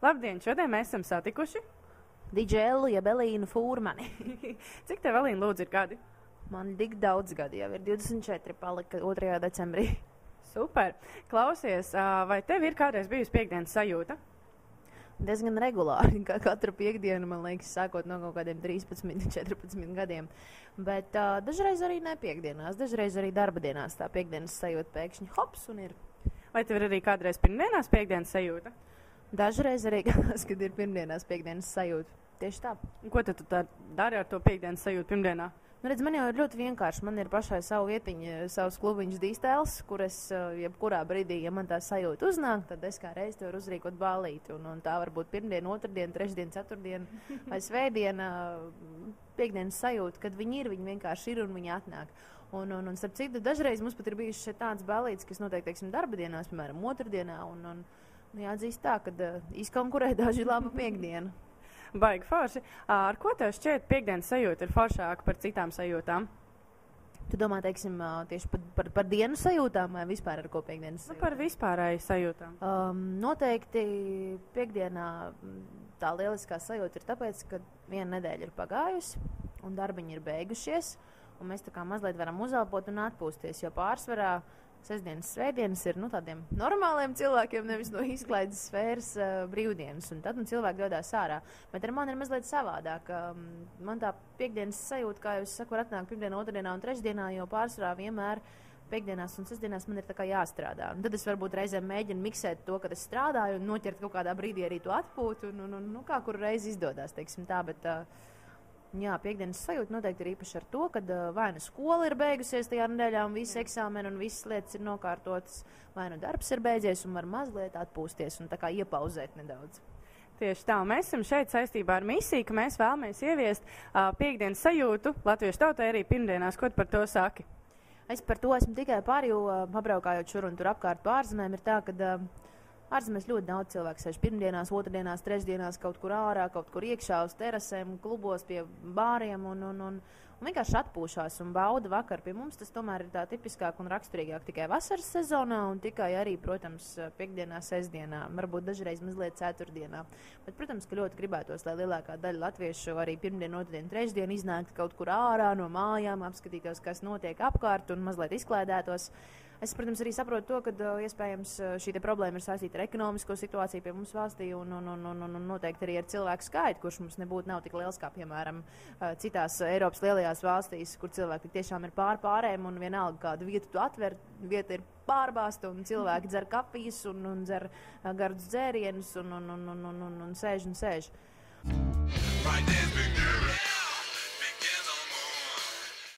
Labdien, šodien mēs esam satikuši. Didžēlu, jeb Elīnu Fūrmani. Cik tev, Elīna, lūdzu, ir gadi? Man tik daudz gadi jau ir, 24 palika 2. decembrī. Super. Klausies, vai tev ir kādreiz bijusi piekdienas sajūta? Diezgan regulāri, kā katru piekdienu, man liekas, sākot no kaut kādiem 13, 14 gadiem. Bet dažreiz arī nepiekdienās, dažreiz arī darba dienās tā piekdienas sajūta pēkšņi hops un ir. Vai tev ir arī kādreiz pirmdienās piekdienas sajūta? Dažreiz arī gadās, kad ir pirmdienās piekdienas sajūta. Tieši tā. Un ko tad tu tā dari ar to piekdienas sajūtu pirmdienā? Nu, redz, man jau ir ļoti vienkārši. Man ir pašai savu vietiņu, savs klubiņš Dīstēls, kur es jebkurā brīdī, ja man tā sajūta uznāk, tad es kā reiz te varu uzrīkot ballīti. Un tā var būt pirmdiena, otrdiena, trešdiena, ceturtdiena vai svētdiena. Piekdienas sajūta, kad viņi vienkārši ir un viņi atnāk. Un starp citu, dažreiz mums pat ir bijušas šeit tādas ballītes, kas notiek, teiksim, darba dienās, piemēram, otrdienā. Un jāatzīst tā, ka izkonkurē daži laba piekdiena. Baigi forši. Ar ko tev šķiet piekdienas sajūta ir foršāka par citām sajūtām? Tu domā, teiksim, tieši par dienu sajūtām vai vispār ar ko piekdienas sajūtām? Par vispārēju sajūtām. Noteikti piekdienā tā lieliskā sajūta ir tāpēc, ka viena nedēļa ir pagājusi un darbiņi ir beigušies, un mēs tā kā mazliet varam uzelpot un atpūsties, jo pārsvarā sestdienas, svētdienas ir tādiem normāliem cilvēkiem, nevis no izklaides sfēras brīvdienas, un tad cilvēki dodās ārā. Bet ar mani ir mazliet savādāk. Man tā piekdienas sajūta, kā jau es saku, var atnākt pirmdienā, otrdienā un trešdienā, jo pārsvarā vienmēr piekdienās un sestdienās man ir tā kā jāstrādā. Un tad es varbūt reizēm mēģinu miksēt to, kad es strādāju un noķert kaut kādā brīdī arī to atpūtu, un kā kur reizi izdodās, teiksim tā, bet jā, piekdienas sajūta noteikti ir īpaši ar to, kad vai nu skola ir beigusies tajā nedēļā un visi eksāmeni un visas lietas ir nokārtotas, vai nu darbs ir beidzies un var mazliet atpūsties un tā kā iepauzēt nedaudz. Tieši tā, mēs esam šeit saistībā ar misiju, ka mēs vēlamies ieviest piekdienas sajūtu latviešu tautai arī pirmdienās. Ko tu par to saki? Es par to esmu tikai pār, jo pabraukājot šur un tur apkārt pārzemēm ir tā, ka ārzemēs ļoti daudz cilvēku sēž pirmdienās, otrdienās, trešdienās, kaut kur ārā, kaut kur iekšā uz terasēm, klubos pie bāriem un vienkārši atpūšās un bauda vakar. Pie mums tas tomēr ir tā tipiskāk un raksturīgāk tikai vasaras sezonā un tikai arī, protams, piekdienā, sestdienā, varbūt dažreiz mazliet ceturtdienā. Bet, protams, ka ļoti gribētos, lai lielākā daļa latviešu arī pirmdienu, otrdienu, trešdienu iznāktu kaut kur ārā no mājām, apskatītos, kas notiek apkārt un mazliet izklaidētos. Es, protams, arī saprotu to, ka iespējams šī problēma ir saistīta ar ekonomisko situāciju pie mums valstī un noteikti arī ar cilvēku skaitu, kurš mums nebūtu nav tik liels kā, piemēram, citās Eiropas lielajās valstīs, kur cilvēki tiešām ir pārēm un vienalga kādu vietu tu atver, vieta ir pārbāsta un cilvēki dzer kafijas un dzer gardus dzērienus un sēž.